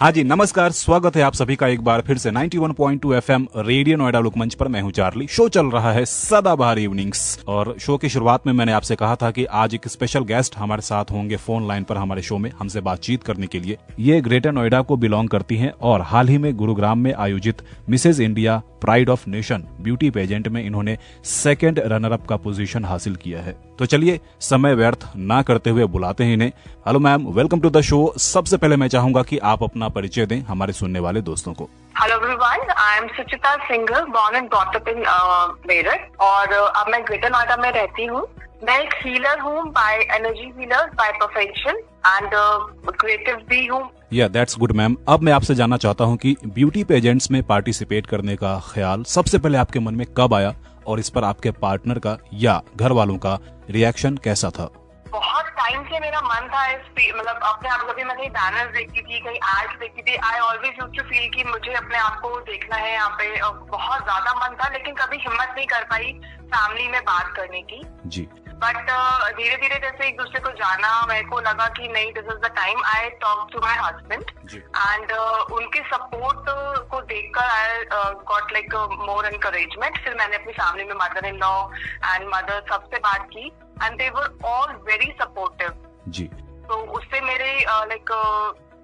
हाँ जी, नमस्कार, स्वागत है आप सभी का एक बार फिर से 91.2 FM रेडियो नोएडा लोकमंच पर। मैं हूँ चार्ली। शो चल रहा है सदाबहार इवनिंग्स और शो की शुरुआत में मैंने आपसे कहा था कि आज एक स्पेशल गेस्ट हमारे साथ होंगे फोन लाइन पर हमारे शो में हमसे बातचीत करने के लिए। ये ग्रेटर नोएडा को बिलोंग करती हैं और हाल ही में गुरुग्राम में आयोजित Mrs India pride of nation beauty pageant में इन्होंने सेकंड रनर अप का पोजीशन हासिल किया है। तो चलिए समय व्यर्थ ना करते हुए बुलाते हैं इन्हें। Hello ma'am, welcome to the show. सबसे पहले मैं चाहूंगा कि आप अपना परिचय दें हमारे सुनने वाले दोस्तों को। Hello everyone, I am Suchita Singhal, born and brought up in Meerut और अब मैं ग्रेटर नोएडा में रहती हूँ। मैं एक हीलर हूँ, by energy healer by profession and creative भी हूँ। या दैट्स गुड मैम। अब मैं आपसे जानना चाहता हूँ कि ब्यूटी पेजेंट्स में पार्टिसिपेट करने का ख्याल सबसे पहले आपके मन में कब आया और इस पर आपके पार्टनर का या घर वालों का रिएक्शन कैसा था? बहुत टाइम से मेरा मन था मतलब अपने आप कभी मैं कहीं बैनर्स देखती थी, कहीं एड्स देखती थी। I always used to feel कि मुझे अपने आप को देखना है यहाँ पे। बहुत ज्यादा मन था, लेकिन कभी हिम्मत नहीं कर पाई फैमिली में बात करने की जी। बट धीरे धीरे जैसे एक दूसरे को जाना, मेरे को लगा कि नहीं, this is the time. I talk to my husband and उनके सपोर्ट को देखकर I got like more encouragement. फिर मैंने अपनी फैमिली में mother in law and mother सबसे बात की and they were all very supportive जी। तो उससे मेरे लाइक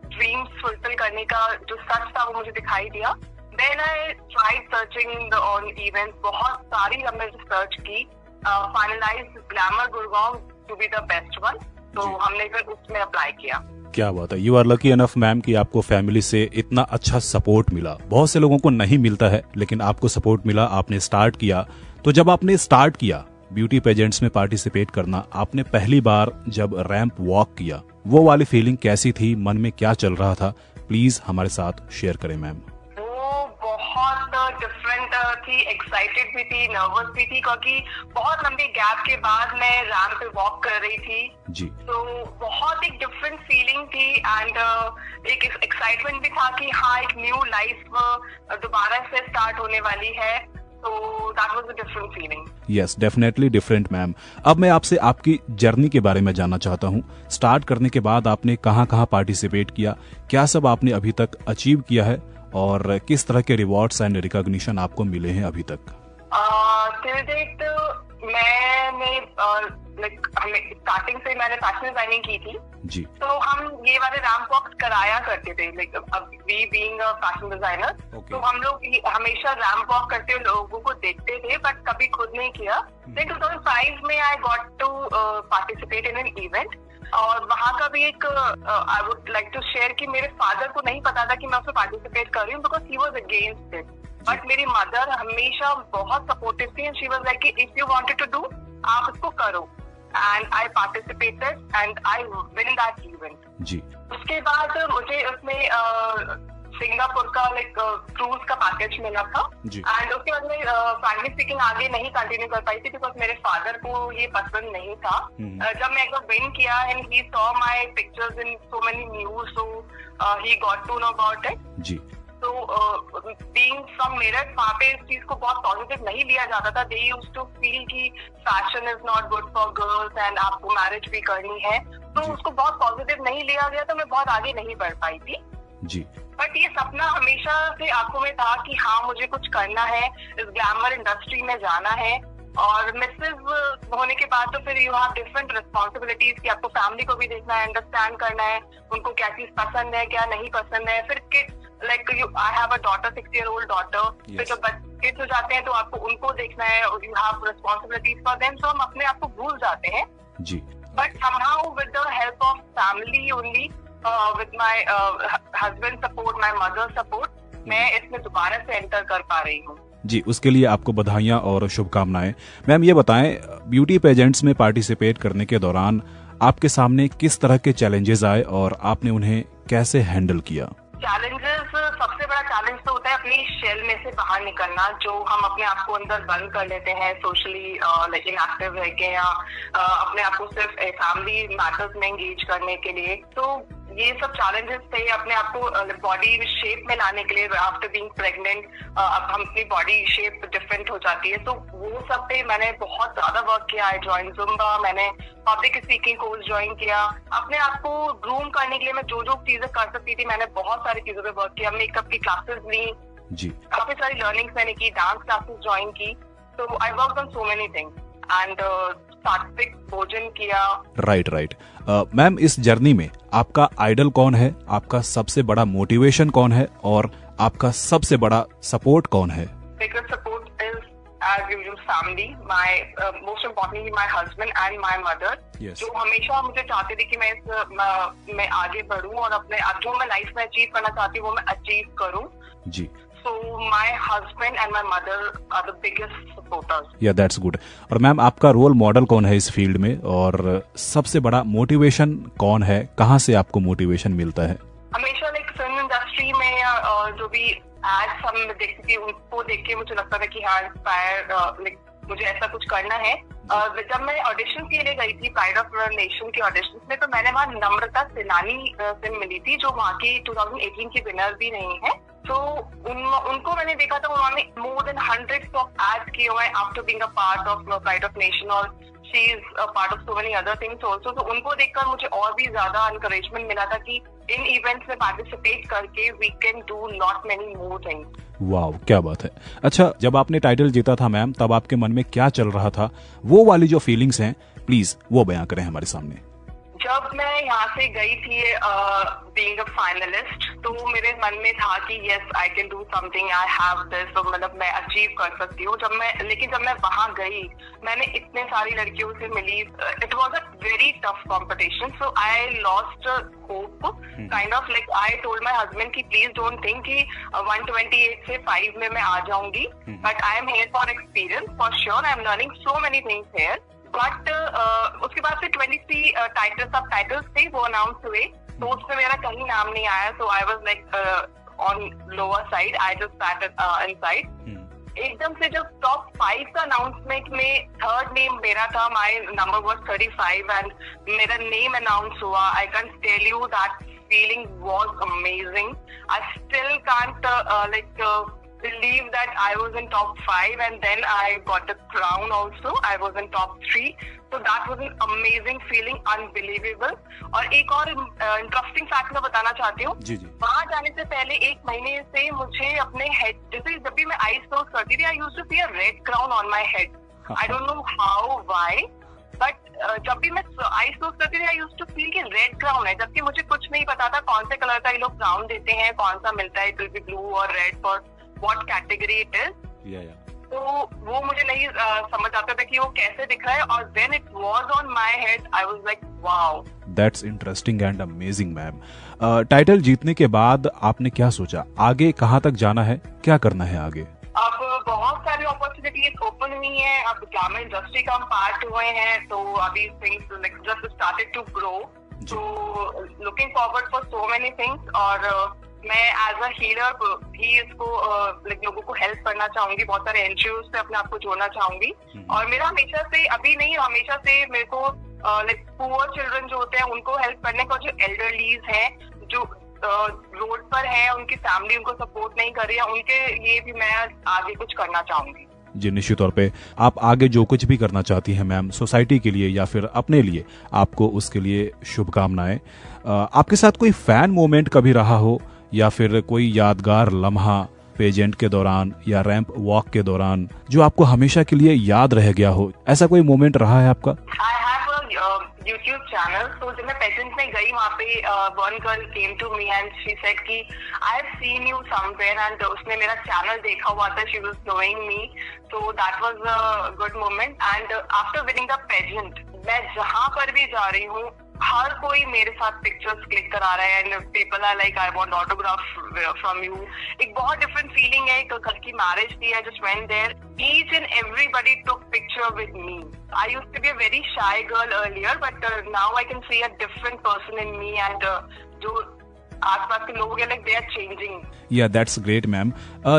ड्रीम्स फुलफिल करने का जो सच था वो मुझे दिखाई दिया। Then I tried searching on events, बहुत सारी हमने सर्च की। Finalise glamour Gurgaon to be the best one, तो हमने फिर उसमें अप्लाई किया। क्या बात है, you are lucky enough ma'am कि आपको फैमिली से इतना अच्छा सपोर्ट मिला। बहुत से लोगों को नहीं मिलता है, लेकिन आपको सपोर्ट मिला, आपने स्टार्ट किया। तो जब आपने स्टार्ट किया ब्यूटी पेजेंट्स में पार्टिसिपेट करना, आपने पहली बार जब रैंप वॉक किया, वो वाली फीलिंग कैसी थी? मन में क्या चल रहा था? प्लीज हमारे साथ शेयर करें मैम। बहुत डिफरेंट थी, एक्साइटेड भी थी, नर्वस भी थी, क्योंकि बहुत लंबे गैप के बाद मैं रैंप पे वॉक कर रही थी जी। तो बहुत एक डिफरेंट फीलिंग थी एंड एक एक्साइटमेंट भी था कि हाँ, एक न्यू लाइफ दोबारा से स्टार्ट होने वाली है। तो that was a different feeling. Yes, definitely different ma'am. अब मैं आपसे आपकी जर्नी के बारे में जानना चाहता हूँ। स्टार्ट करने के बाद आपने कहाँ कहाँ पार्टिसिपेट किया, क्या सब आपने अभी तक अचीव किया है और किस तरह के रिवॉर्ड्स एंड रिकॉग्निशन आपको मिले हैं अभी तक? टिल डेट मैंने हमें स्टार्टिंग से मैंने फैशन डिजाइनिंग की थी जी। तो हम ये वाले रैंप वॉक्स कराया करते थे, like we being a fashion designer. तो हम लोग हमेशा रैंप वॉक करते हुए लोगों को देखते थे, बट कभी खुद नहीं किया। देन 2005 में I got to participate in an event और वहाँ का भी एक I would like to share कि मेरे फादर को नहीं पता था कि मैं उसमें पार्टिसिपेट कर रही हूँ, because he was against it. But मेरी मदर हमेशा बहुत सपोर्टिव थी and she was like if you wanted to do, आप इसको करो। And I participated and I win that event जी। उसके बाद मुझे उसमें सिंगापुर का लाइक क्रूज का पैकेज मिला था एंड उसके बाद मैं फ्रैंकली स्पीकिंग आगे नहीं कंटिन्यू कर पाई थी, बिकॉज मेरे फादर को ये पसंद नहीं था। जब मैं एक बार विन किया and he saw my pictures in so many news, so he got to know about it जी। तो बीइंग फ्रॉम मेरठ, वहाँ पे इस चीज को बहुत पॉजिटिव नहीं लिया जाता था। दे यूज्ड टू फील कि fashion is not good for girls and आपको मैरिज भी करनी है, तो उसको बहुत पॉजिटिव नहीं लिया गया, तो मैं बहुत आगे नहीं बढ़ पाई थी जी। बट ये सपना हमेशा से आंखों में था कि हाँ, मुझे कुछ करना है, इस ग्लैमर इंडस्ट्री में जाना है। और मिसेज होने के बाद तो फिर यू हैव डिफरेंट रिस्पॉन्सिबिलिटीज कि आपको फैमिली को भी देखना है, अंडरस्टैंड करना है, उनको क्या चीज पसंद है, क्या नहीं पसंद है। फिर kids like I have a daughter, 6-year-old daughter. फिर जब किड्स हो जाते हैं तो आपको उनको देखना है, you have responsibilities for them, so हम अपने आप को भूल जाते हैं जी। But somehow with the help of family only, with my husband support, my mother support, मैं इसमें दोबारा से एंटर कर पा रही हूँ जी। उसके लिए आपको बधाइयाँ और शुभकामनाएं। मैम ये बताएं, ब्यूटी पेजेंट्स में पार्टिसिपेट करने के दौरान आपके सामने किस तरह के चैलेंजेस आए और आपने उन्हें कैसे हैंडल किया? चैलेंजेस, सबसे बड़ा चैलेंज तो होता है अपनी शेल में से बाहर निकलना, जो हम अपने आप को अंदर बंद कर लेते हैं सोशली लेकिन एक्टिव रह के, या अपने आप को सिर्फ फैमिली मैटर्स में एंगेज करने के लिए। तो ये सब चैलेंजेस थे अपने आप को बॉडी शेप में लाने के लिए। आफ्टर बीइंग प्रेग्नेंट अब हम अपनी बॉडी शेप डिफरेंट हो जाती है, तो वो सब पे मैंने बहुत ज्यादा वर्क किया। आई जॉइन जुम्बा, मैंने पब्लिक स्पीकिंग कोर्स ज्वाइन किया। अपने आप को ग्रूम करने के लिए मैं जो जो चीजें कर सकती थी मैंने बहुत सारी चीजों पे वर्क किया। मेकअप की क्लासेस ली जी, काफी सारी लर्निंग्स मैंने की, डांस क्लासेस ज्वाइन की। तो I work on so many things and सात्विक भोजन किया। राइट। मैम, इस जर्नी में आपका आइडल कौन है, आपका सबसे बड़ा मोटिवेशन कौन है और आपका सबसे बड़ा सपोर्ट कौन है? Biggest support is as usual family, my most importantly my husband and my mother, जो हमेशा मुझे चाहते थे कि मैं आगे बढ़ूं और अपने जो मैं लाइफ में अचीव करना चाहती हूँ वो मैं अचीव करूं जी। So my husband and my mother are the biggest supporters. Yeah, that's good. और मैम, आपका रोल मॉडल कौन है इस फील्ड में और सबसे बड़ा मोटिवेशन कौन है? कहाँ से आपको मोटिवेशन मिलता है? हमेशा लाइक फिल्म इंडस्ट्री में या जो भी एड्स हम देखती थी उनको देख के मुझे लगता था कि हाँ इंस्पायर, लाइक मुझे ऐसा कुछ करना है। जब मैं ऑडिशन के लिए गई थी प्राइड ऑफ नेशन के ऑडिशन में, तो मैंने वहाँ नम्रता सेनानी से मिली थी जो वहाँ की 2018 की विनर भी नहीं है। तो उनको मैंने देखा था, उन्होंने more than hundreds of ads किए हुए after being a part of pride of nation और she is a part of so many other things also. तो उनको देखकर मुझे और भी ज्यादा एनकरेजमेंट मिला था कि इन इवेंट्स में पार्टिसिपेट करके we can do lot many more things. वाह, क्या बात है। अच्छा, जब आपने टाइटल जीता था मैम, तब आपके मन में क्या चल रहा था? वो वाली जो फीलिंग्स हैं प्लीज वो बयां करें हमारे सामने। जब मैं यहाँ से गई थी बीइंग अ फाइनलिस्ट, तो मेरे मन में था कि yes I can do something, I have this, तो मतलब मैं अचीव कर सकती हूँ। लेकिन जब मैं वहाँ गई, मैंने इतने सारी लड़कियों से मिली, it was a very tough competition, so I lost hope kind of. Like I told my husband कि प्लीज डोंट थिंक कि 128 से 5 में मैं आ जाऊंगी, but I am here for experience, for sure I am learning so many things here. But उसके बाद से 23 टाइटल्स, सब टाइटल्स थे वो अनाउंस हुए, तो उसमें मेरा कहीं नाम नहीं आया। So I was like on lower side, I just sat inside. एकदम से जब टॉप 5 का अनाउंसमेंट में थर्ड नेम मेरा था, माय नंबर वाज 35 एंड मेरा नेम अनाउंस हुआ, I can tell you that feeling was amazing. I still can't believe that I was in top 5 and then I got the crown also. I was in top 3. So that was an amazing feeling, unbelievable. और एक और interesting fact मैं बताना चाहती हूँ। वहाँ जाने से पहले 1 महीने से मुझे अपने हेड, जैसे जब भी मैं आईज क्लोज करती थी, I used to see a red crown on my head. I don't know how, why. But जब भी मैं आईज क्लोज करती थी, I used to feel कि रेड क्राउन है, जबकि मुझे कुछ नहीं पता था कौन से कलर का ये लोग क्राउन देते हैं, कौन सा मिलता है, इट विल बी ब्लू और red for what category it is. तो वो मुझे नहीं समझ आता था कि वो कैसे दिख रहा है, और when it was on my head I was like wow. That's interesting and amazing ma'am. Title जीतने के बाद आपने क्या सोचा, आगे कहाँ तक जाना है, क्या करना है आगे? अब बहुत सारी अपॉर्चुनिटीज ओपन हुई हैं, अब ग्लैमर इंडस्ट्री का हम पार्ट हुए हैं, तो अभी things like just started to grow, तो looking forward for so many things. और मैं एज अ हीलर भी इसको लोगों को हेल्प करना चाहूंगी, बहुत सारे एनजीओ से अपने आप को जोड़ना चाहूंगी। और मेरा हमेशा से, अभी नहीं हमेशा से, मेरे को लाइक पुअर चिल्ड्रन जो होते हैं उनको हेल्प करने का, जो एल्डरलीज हैं जो रोड पर है, उनकी फैमिली उनको सपोर्ट नहीं कर रही है, उनके लिए भी मैं आगे कुछ करना चाहूंगी। जी, निश्चित तौर पे आप आगे जो कुछ भी करना चाहती हैं मैम, सोसाइटी के लिए या फिर अपने लिए, आपको उसके लिए शुभकामनाएं। आपके साथ कोई फैन मोमेंट कभी रहा हो या फिर कोई यादगार लम्हा पेजेंट के दौरान या रैंप वॉक के दौरान जो आपको हमेशा के लिए याद रह गया हो, ऐसा कोई मोमेंट रहा है आपका? I have a YouTube channel, तो जब मैं पेजेंट में गई वहाँ पे one girl came to me and she said कि I have seen you somewhere, and उसने मेरा चैनल देखा हुआ था, she was knowing me, so that was a good moment. And after winning the pageant, मैं जहाँ पर भी जा रही हूँ हर कोई मेरे साथ पिक्चर्स क्लिक करा रहा है, and people are like I want autograph from you. एक बहुत डिफरेंट फीलिंग है। एक घर की मैरिज थी, I just went there, each and everybody took picture with me. I used to be a very shy girl earlier, but now I can see a different person in me, and जो आसपास के लोग हैं, like they are changing. Yeah that's great ma'am.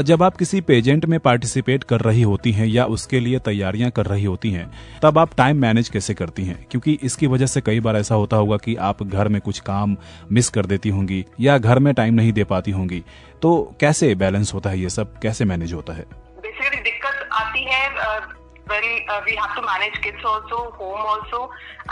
जब आप किसी pageant में participate कर रही होती हैं या उसके लिए तैयारियां कर रही होती हैं, तब आप टाइम मैनेज कैसे करती हैं? क्योंकि इसकी वजह से कई बार ऐसा होता होगा कि आप घर में कुछ काम मिस कर देती होंगी या घर में टाइम नहीं दे पाती होंगी, तो कैसे बैलेंस होता है, ये सब कैसे मैनेज होता है? बेसिकली दिक्कत आती है when we have to manage kids also, home also,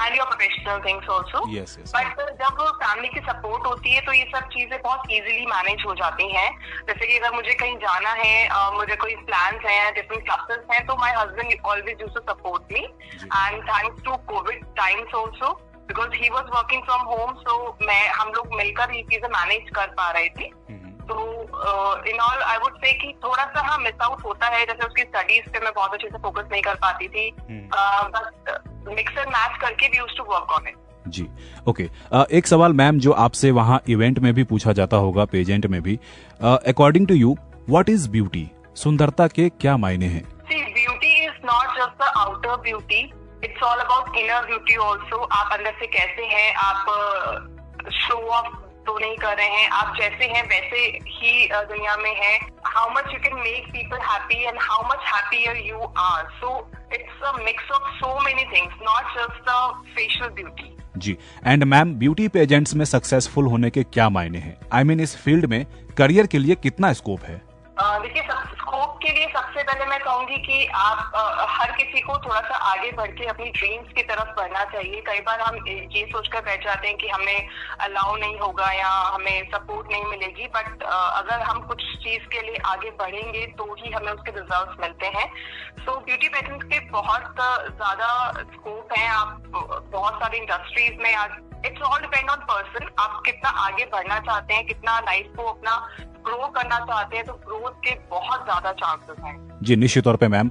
and your professional things also. Yes. But जब फैमिली की सपोर्ट होती है तो ये सब चीजें बहुत इजीली मैनेज हो जाती हैं। जैसे कि अगर मुझे कहीं जाना है, मुझे कोई प्लान्स हैं, डिफरेंट क्लासेस हैं, तो my husband always used to support me, and thanks to covid times also, because he was working from home, so हम लोग मिलकर ये चीजें मैनेज कर पा रहे थे। तो in all I would say कि थोड़ा सा हाँ मिस आउट होता है, जैसे उसकी स्टडीज पे मैं बहुत अच्छे से फोकस नहीं कर पाती थी, बस मिक्स एंड मैच करके भी used to work on it. जी, ओके। एक सवाल मैम जो आपसे वहाँ इवेंट में भी पूछा जाता होगा, पेजेंट में भी, according to you what is beauty? सुंदरता के क्या मायने हैं? See, beauty is not just the outer beauty, it's all about inner beauty also. आप अंदर से कैसे हैं, आप शो ऑफ तो नहीं कर रहे हैं, आप जैसे हैं वैसे ही दुनिया में हैं। How much you can make people happy and how much happier you are, so it's a mix of so many things, not just the facial beauty. जी, एंड मैम ब्यूटी पेजेंट्स में सक्सेसफुल होने के क्या मायने हैं? I mean इस field में career के लिए कितना स्कोप है? देखिए, स्कोप के लिए सबसे पहले मैं कहूंगी कि आप हर किसी को थोड़ा सा आगे बढ़ के अपनी ड्रीम्स की तरफ बढ़ना चाहिए। कई बार हम ये सोचकर बैठ जाते हैं कि हमें अलाउ नहीं होगा या हमें सपोर्ट नहीं मिलेगी, बट अगर हम कुछ चीज के लिए आगे बढ़ेंगे तो ही हमें उसके रिजल्ट्स मिलते हैं। सो ब्यूटी पेजेंट्स के बहुत ज्यादा स्कोप है, आप बहुत सारी इंडस्ट्रीज में आज, it's all depend on person, आप कितना आगे बढ़ना चाहते हैं, कितना लाइफ को अपना ग्रो करना चाहते हैं, तो ग्रोथ के बहुत ज्यादा चांसेस हैं। जी, निश्चित तौर पे मैम।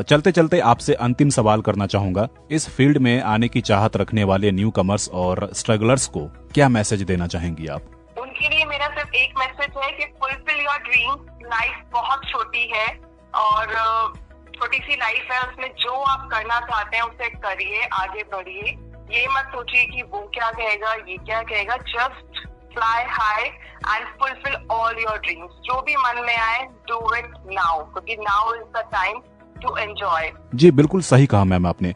चलते चलते आपसे अंतिम सवाल करना चाहूंगा, इस फील्ड में आने की चाहत रखने वाले न्यू कमर्स और स्ट्रगलर्स को क्या मैसेज देना चाहेंगी आप? उनके लिए मेरा सिर्फ एक मैसेज है कि फुलफिल योर ड्रीम। लाइफ बहुत छोटी है और छोटी सी लाइफ है, उसमें जो आप करना चाहते हैं उसे करिए, आगे बढ़िए। ये मत सोचिए कि वो क्या कहेगा, ये क्या कहेगा, just fly high and fulfill all your dreams. जो भी मन में आए, do it now, क्योंकि now is the time to enjoy. जी, बिल्कुल सही कहा मैम आपने।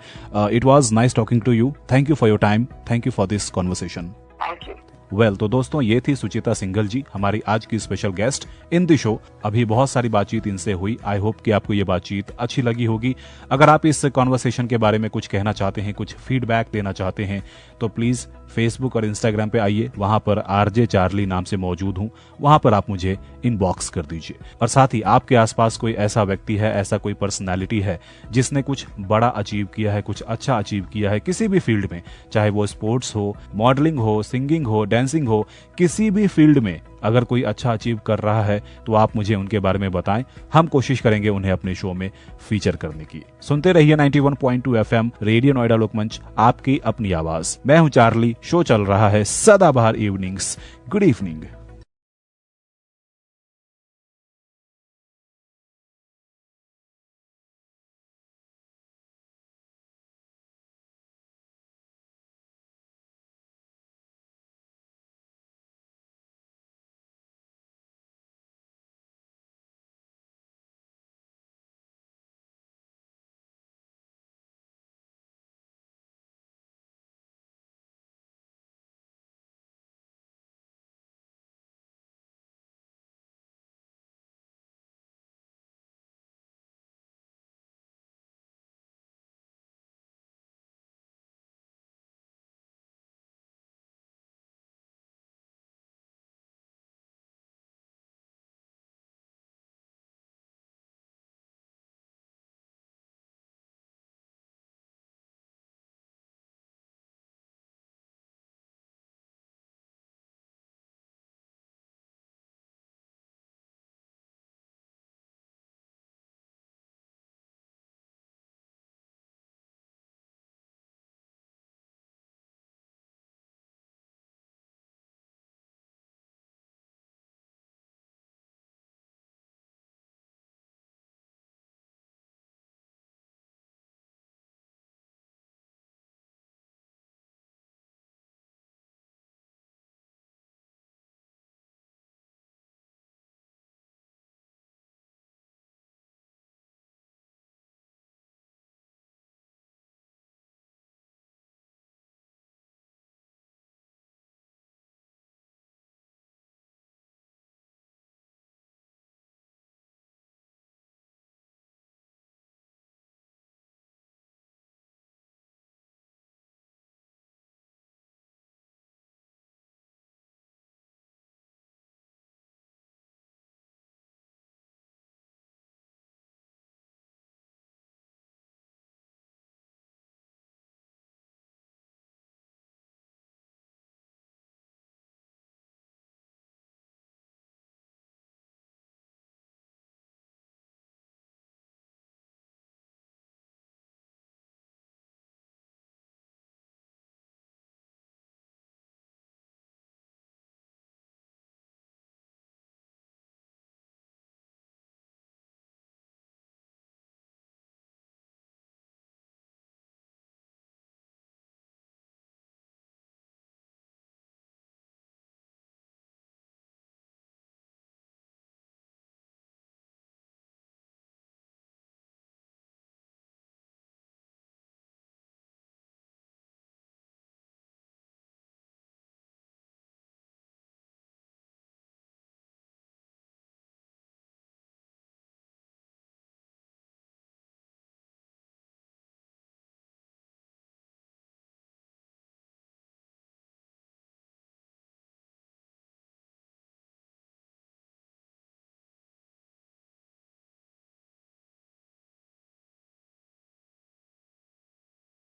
It was nice talking to you. Thank you for your time. Thank you for this conversation. Thank you. Well तो दोस्तों, ये थी सुचिता सिंघल जी, हमारी आज की special guest in the show. अभी बहुत सारी बातचीत इनसे हुई। आई होप कि आपको ये बातचीत अच्छी लगी होगी। अगर आप इस कॉन्वर्सेशन के बारे में कुछ कहना चाहते हैं, कुछ फीडबैक देना चाहते हैं, तो प्लीज फेसबुक और इंस्टाग्राम पे आइए, वहां पर आरजे चार्ली नाम से मौजूद हूं, वहां पर आप मुझे इनबॉक्स कर दीजिए। और साथ ही आपके आसपास कोई ऐसा व्यक्ति है, ऐसा कोई पर्सनैलिटी है जिसने कुछ बड़ा अचीव किया है, कुछ अच्छा अचीव किया है किसी भी फील्ड में, चाहे वो स्पोर्ट्स हो, मॉडलिंग हो, सिंगिंग हो, डांसिंग हो, किसी भी फील्ड में अगर कोई अच्छा अचीव कर रहा है तो आप मुझे उनके बारे में बताएं। हम कोशिश करेंगे उन्हें अपने शो में फीचर करने की। सुनते रहिए 91.2 FM रेडियो नोएडा लोकमंच, आपकी अपनी आवाज। मैं हूं चार्ली, शो चल रहा है सदाबहार इवनिंग्स। Good evening.